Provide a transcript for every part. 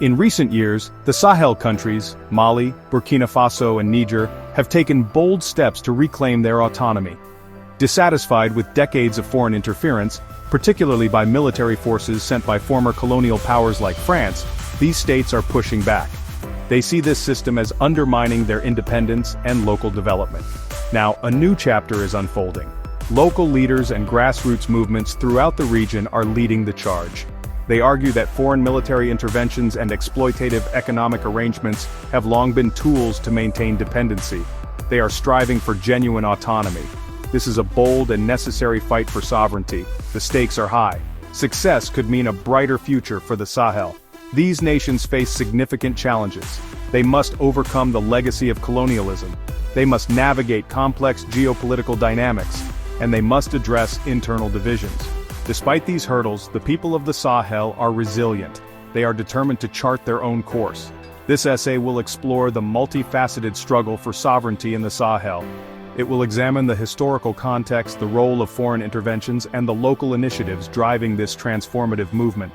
In recent years, the Sahel countries, Mali, Burkina Faso and Niger, have taken bold steps to reclaim their autonomy. Dissatisfied with decades of foreign interference, particularly by military forces sent by former colonial powers like France, these states are pushing back. They see this system as undermining their independence and local development. Now, a new chapter is unfolding. Local leaders and grassroots movements throughout the region are leading the charge. They argue that foreign military interventions and exploitative economic arrangements have long been tools to maintain dependency. They are striving for genuine autonomy. This is a bold and necessary fight for sovereignty. The stakes are high. Success could mean a brighter future for the Sahel. These nations face significant challenges. They must overcome the legacy of colonialism. They must navigate complex geopolitical dynamics, and they must address internal divisions. Despite these hurdles, the people of the Sahel are resilient. They are determined to chart their own course. This essay will explore the multifaceted struggle for sovereignty in the Sahel. It will examine the historical context, the role of foreign interventions, and the local initiatives driving this transformative movement.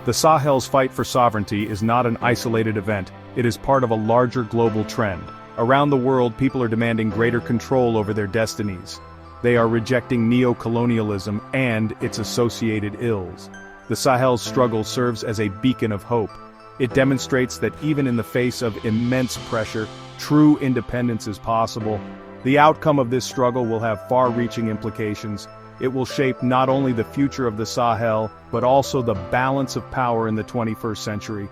The Sahel's fight for sovereignty is not an isolated event, it is part of a larger global trend. Around the world, people are demanding greater control over their destinies. They are rejecting neo-colonialism and its associated ills. The Sahel's struggle serves as a beacon of hope. It demonstrates that even in the face of immense pressure, true independence is possible. The outcome of this struggle will have far-reaching implications. It will shape not only the future of the Sahel, but also the balance of power in the 21st century.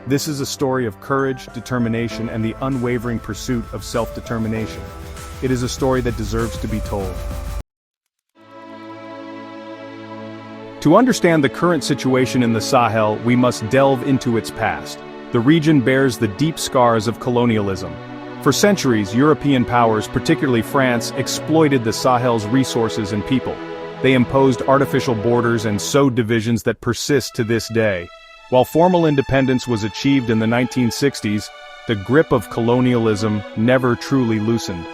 This is a story of courage, determination, and the unwavering pursuit of self-determination. It is a story that deserves to be told. To understand the current situation in the Sahel, we must delve into its past. The region bears the deep scars of colonialism. For centuries, European powers, particularly France, exploited the Sahel's resources and people. They imposed artificial borders and sowed divisions that persist to this day. While formal independence was achieved in the 1960s, the grip of colonialism never truly loosened.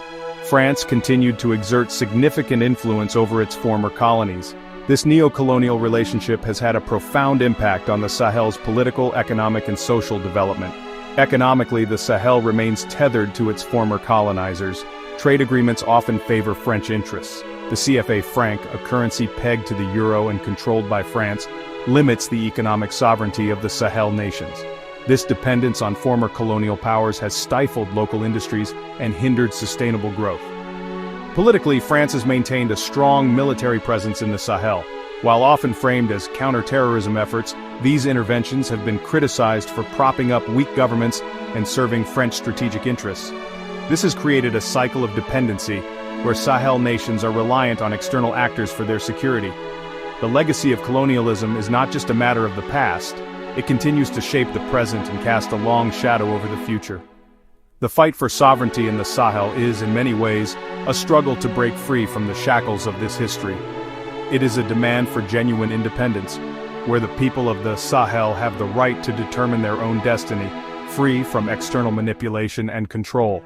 France continued to exert significant influence over its former colonies. This neo-colonial relationship has had a profound impact on the Sahel's political, economic, and social development. Economically, the Sahel remains tethered to its former colonizers. Trade agreements often favor French interests. The CFA franc, a currency pegged to the euro and controlled by France, limits the economic sovereignty of the Sahel nations. This dependence on former colonial powers has stifled local industries and hindered sustainable growth. Politically, France has maintained a strong military presence in the Sahel. While often framed as counter-terrorism efforts, these interventions have been criticized for propping up weak governments and serving French strategic interests. This has created a cycle of dependency, where Sahel nations are reliant on external actors for their security. The legacy of colonialism is not just a matter of the past, it continues to shape the present and cast a long shadow over the future. The fight for sovereignty in the Sahel is, in many ways, a struggle to break free from the shackles of this history. It is a demand for genuine independence, where the people of the Sahel have the right to determine their own destiny, free from external manipulation and control.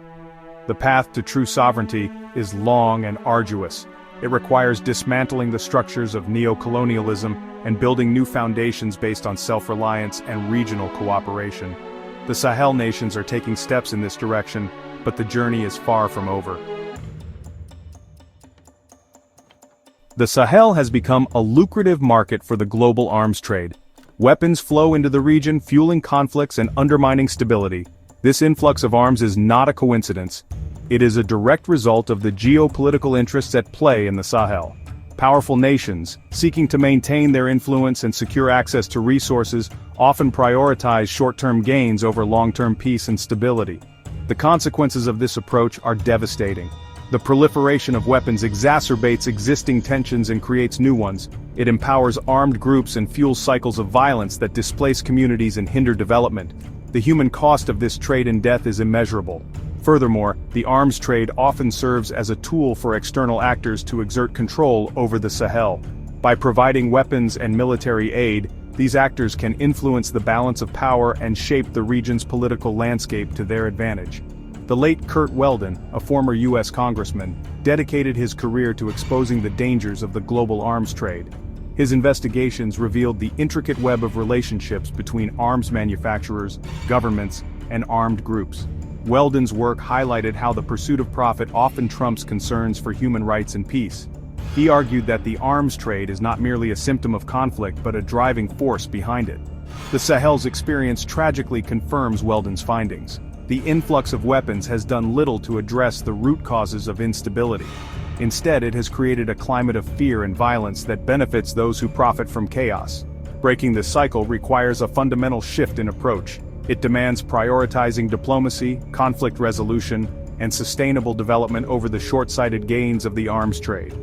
The path to true sovereignty is long and arduous. It requires dismantling the structures of neo-colonialism and building new foundations based on self-reliance and regional cooperation. The Sahel nations are taking steps in this direction, but the journey is far from over. The Sahel has become a lucrative market for the global arms trade. Weapons flow into the region, fueling conflicts and undermining stability. This influx of arms is not a coincidence. It is a direct result of the geopolitical interests at play in the Sahel. Powerful nations, seeking to maintain their influence and secure access to resources, often prioritize short-term gains over long-term peace and stability. The consequences of this approach are devastating. The proliferation of weapons exacerbates existing tensions and creates new ones. It empowers armed groups and fuels cycles of violence that displace communities and hinder development. The human cost of this trade and death is immeasurable. Furthermore, the arms trade often serves as a tool for external actors to exert control over the Sahel. By providing weapons and military aid, these actors can influence the balance of power and shape the region's political landscape to their advantage. The late Kurt Weldon, a former U.S. congressman, dedicated his career to exposing the dangers of the global arms trade. His investigations revealed the intricate web of relationships between arms manufacturers, governments, and armed groups. Weldon's work highlighted how the pursuit of profit often trumps concerns for human rights and peace. He argued that the arms trade is not merely a symptom of conflict but a driving force behind it. The Sahel's experience tragically confirms Weldon's findings. The influx of weapons has done little to address the root causes of instability. Instead, it has created a climate of fear and violence that benefits those who profit from chaos. Breaking this cycle requires a fundamental shift in approach. It demands prioritizing diplomacy, conflict resolution, and sustainable development over the short-sighted gains of the arms trade.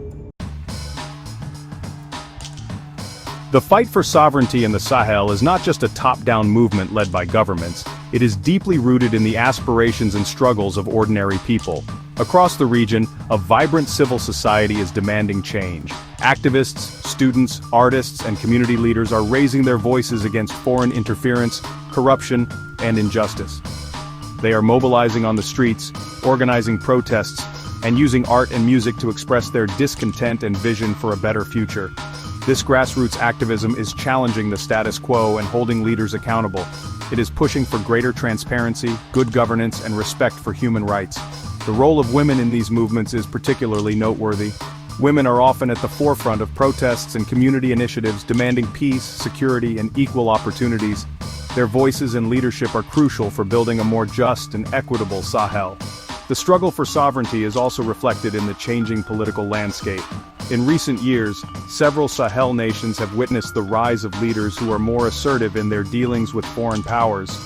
The fight for sovereignty in the Sahel is not just a top-down movement led by governments, it is deeply rooted in the aspirations and struggles of ordinary people. Across the region, a vibrant civil society is demanding change. Activists, students, artists, and community leaders are raising their voices against foreign interference, corruption, and injustice. They are mobilizing on the streets, organizing protests, and using art and music to express their discontent and vision for a better future. This grassroots activism is challenging the status quo and holding leaders accountable. It is pushing for greater transparency, good governance, and respect for human rights. The role of women in these movements is particularly noteworthy. Women are often at the forefront of protests and community initiatives demanding peace, security, and equal opportunities. Their voices and leadership are crucial for building a more just and equitable Sahel. The struggle for sovereignty is also reflected in the changing political landscape. In recent years, several Sahel nations have witnessed the rise of leaders who are more assertive in their dealings with foreign powers.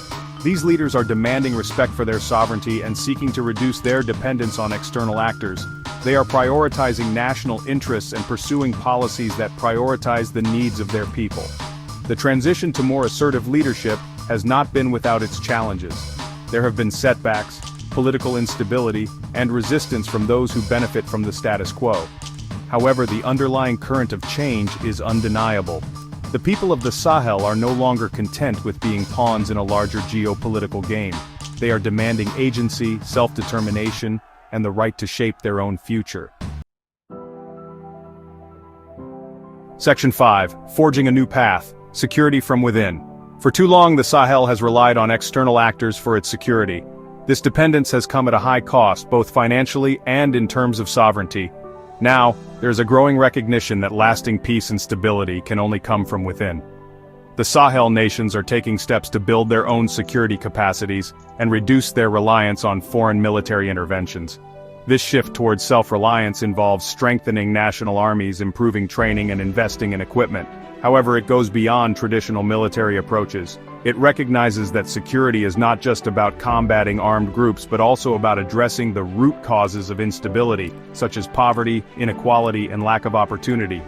These leaders are demanding respect for their sovereignty and seeking to reduce their dependence on external actors. They are prioritizing national interests and pursuing policies that prioritize the needs of their people. The transition to more assertive leadership has not been without its challenges. There have been setbacks, political instability, and resistance from those who benefit from the status quo. However, the underlying current of change is undeniable. The people of the Sahel are no longer content with being pawns in a larger geopolitical game. They are demanding agency, self-determination, and the right to shape their own future. Section 5. Forging a new path. Security from within. For too long, the Sahel has relied on external actors for its security. This dependence has come at a high cost, both financially and in terms of sovereignty. Now, there is a growing recognition that lasting peace and stability can only come from within. The Sahel nations are taking steps to build their own security capacities and reduce their reliance on foreign military interventions. This shift towards self-reliance involves strengthening national armies, improving training, and investing in equipment. However, it goes beyond traditional military approaches. It recognizes that security is not just about combating armed groups but also about addressing the root causes of instability, such as poverty, inequality, and lack of opportunity.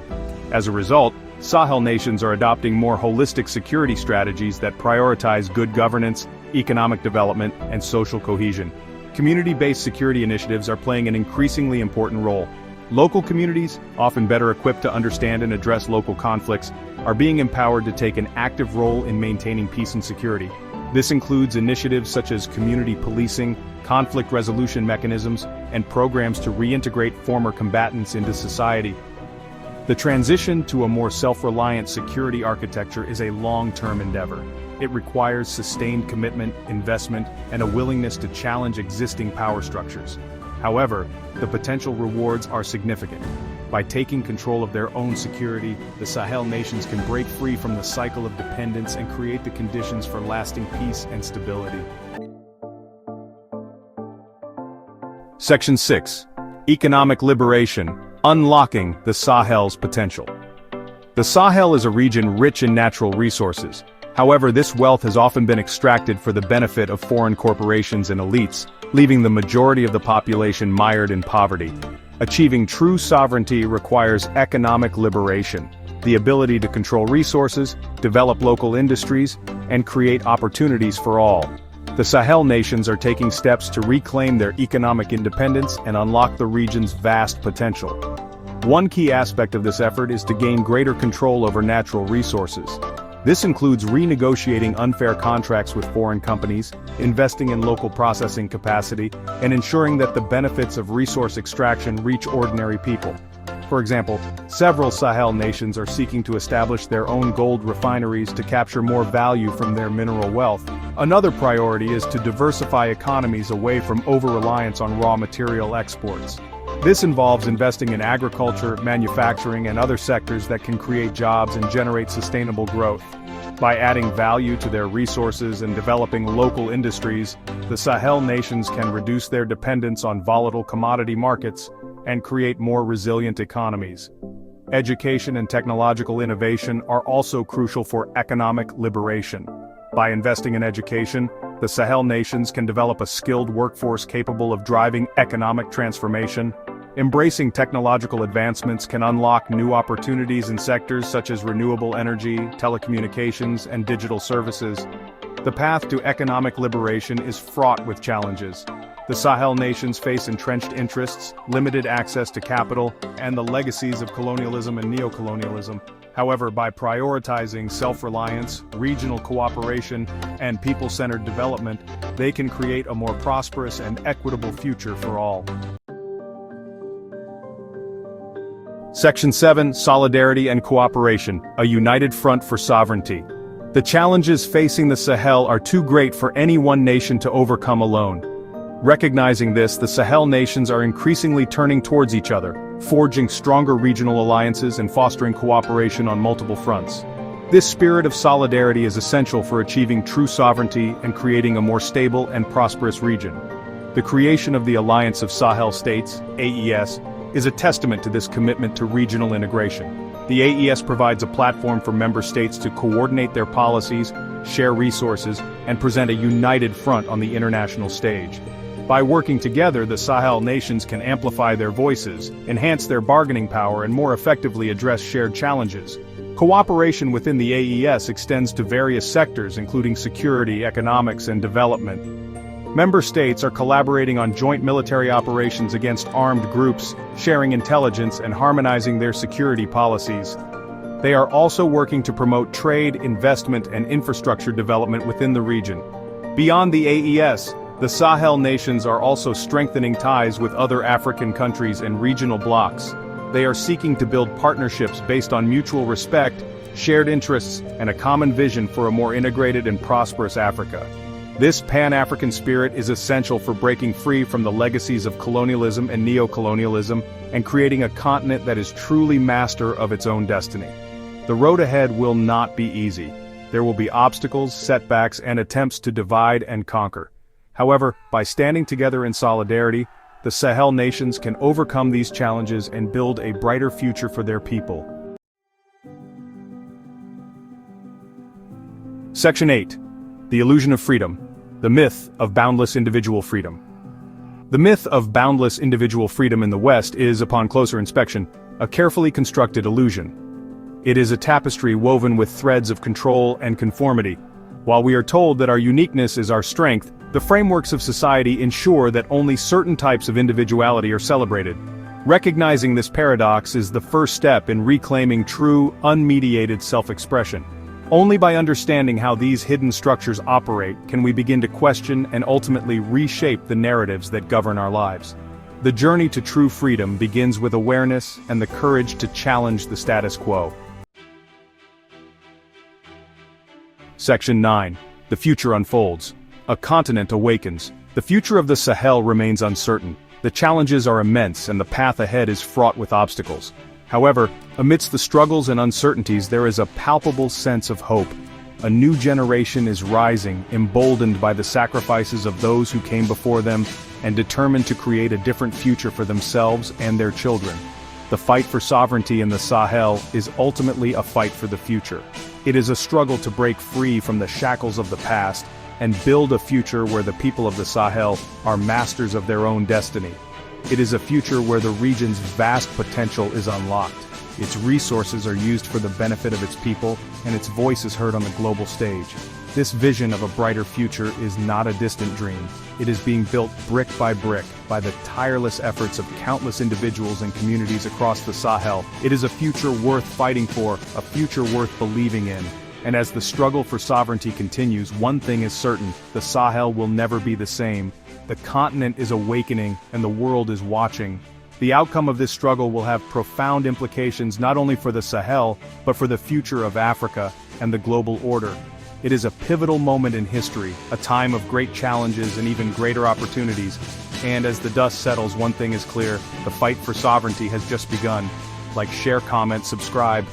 As a result, Sahel nations are adopting more holistic security strategies that prioritize good governance, economic development, and social cohesion. Community-based security initiatives are playing an increasingly important role. Local communities, often better equipped to understand and address local conflicts, are being empowered to take an active role in maintaining peace and security. This includes initiatives such as community policing, conflict resolution mechanisms, and programs to reintegrate former combatants into society. The transition to a more self-reliant security architecture is a long-term endeavor. It requires sustained commitment, investment, and a willingness to challenge existing power structures. However, the potential rewards are significant. By taking control of their own security, the Sahel nations can break free from the cycle of dependence and create the conditions for lasting peace and stability. Section 6. Economic Liberation. Unlocking the Sahel's potential. The Sahel is a region rich in natural resources. However, this wealth has often been extracted for the benefit of foreign corporations and elites, leaving the majority of the population mired in poverty. Achieving true sovereignty requires economic liberation, the ability to control resources, develop local industries, and create opportunities for all. The Sahel nations are taking steps to reclaim their economic independence and unlock the region's vast potential. One key aspect of this effort is to gain greater control over natural resources. This includes renegotiating unfair contracts with foreign companies, investing in local processing capacity, and ensuring that the benefits of resource extraction reach ordinary people. For example, several Sahel nations are seeking to establish their own gold refineries to capture more value from their mineral wealth. Another priority is to diversify economies away from over-reliance on raw material exports. This involves investing in agriculture, manufacturing, and other sectors that can create jobs and generate sustainable growth. By adding value to their resources and developing local industries, the Sahel nations can reduce their dependence on volatile commodity markets and create more resilient economies. Education and technological innovation are also crucial for economic liberation. By investing in education, the Sahel nations can develop a skilled workforce capable of driving economic transformation. Embracing technological advancements can unlock new opportunities in sectors such as renewable energy, telecommunications, and digital services. The path to economic liberation is fraught with challenges. The Sahel nations face entrenched interests, limited access to capital, and the legacies of colonialism and neocolonialism. However, by prioritizing self-reliance, regional cooperation, and people-centered development, they can create a more prosperous and equitable future for all. Section 7, Solidarity and Cooperation, a united front for sovereignty. The challenges facing the Sahel are too great for any one nation to overcome alone. Recognizing this, the Sahel nations are increasingly turning towards each other, forging stronger regional alliances and fostering cooperation on multiple fronts. This spirit of solidarity is essential for achieving true sovereignty and creating a more stable and prosperous region. The creation of the Alliance of Sahel States, AES, is a testament to this commitment to regional integration. The AES provides a platform for member states to coordinate their policies, share resources, and present a united front on the international stage. By working together, the Sahel nations can amplify their voices, enhance their bargaining power, and more effectively address shared challenges. Cooperation within the AES extends to various sectors, including security, economics, and development. Member states are collaborating on joint military operations against armed groups, sharing intelligence and harmonizing their security policies. They are also working to promote trade, investment, and infrastructure development within the region. Beyond the AES, the Sahel nations are also strengthening ties with other African countries and regional blocs. They are seeking to build partnerships based on mutual respect, shared interests, and a common vision for a more integrated and prosperous Africa. This Pan-African spirit is essential for breaking free from the legacies of colonialism and neocolonialism and creating a continent that is truly master of its own destiny. The road ahead will not be easy. There will be obstacles, setbacks, and attempts to divide and conquer. However, by standing together in solidarity, the Sahel nations can overcome these challenges and build a brighter future for their people. Section 8. The Illusion of Freedom, the myth of boundless individual freedom. The myth of boundless individual freedom in the West is, upon closer inspection, a carefully constructed illusion. It is a tapestry woven with threads of control and conformity. While we are told that our uniqueness is our strength, the frameworks of society ensure that only certain types of individuality are celebrated. Recognizing this paradox is the first step in reclaiming true, unmediated self-expression. Only by understanding how these hidden structures operate can we begin to question and ultimately reshape the narratives that govern our lives. The journey to true freedom begins with awareness and the courage to challenge the status quo. Section 9. The future unfolds. A continent awakens. The future of the Sahel remains uncertain. The challenges are immense and the path ahead is fraught with obstacles. However, amidst the struggles and uncertainties there is a palpable sense of hope. A new generation is rising, emboldened by the sacrifices of those who came before them, and determined to create a different future for themselves and their children. The fight for sovereignty in the Sahel is ultimately a fight for the future. It is a struggle to break free from the shackles of the past and build a future where the people of the Sahel are masters of their own destiny. It is a future where the region's vast potential is unlocked. Its resources are used for the benefit of its people, and its voice is heard on the global stage. This vision of a brighter future is not a distant dream. It is being built brick by the tireless efforts of countless individuals and communities across the Sahel. It is a future worth fighting for, a future worth believing in. And as the struggle for sovereignty continues, one thing is certain: the Sahel will never be the same. The continent is awakening, and the world is watching. The outcome of this struggle will have profound implications not only for the Sahel, but for the future of Africa and the global order. It is a pivotal moment in history, a time of great challenges and even greater opportunities. And as the dust settles, one thing is clear: the fight for sovereignty has just begun. Like, share, comment, subscribe.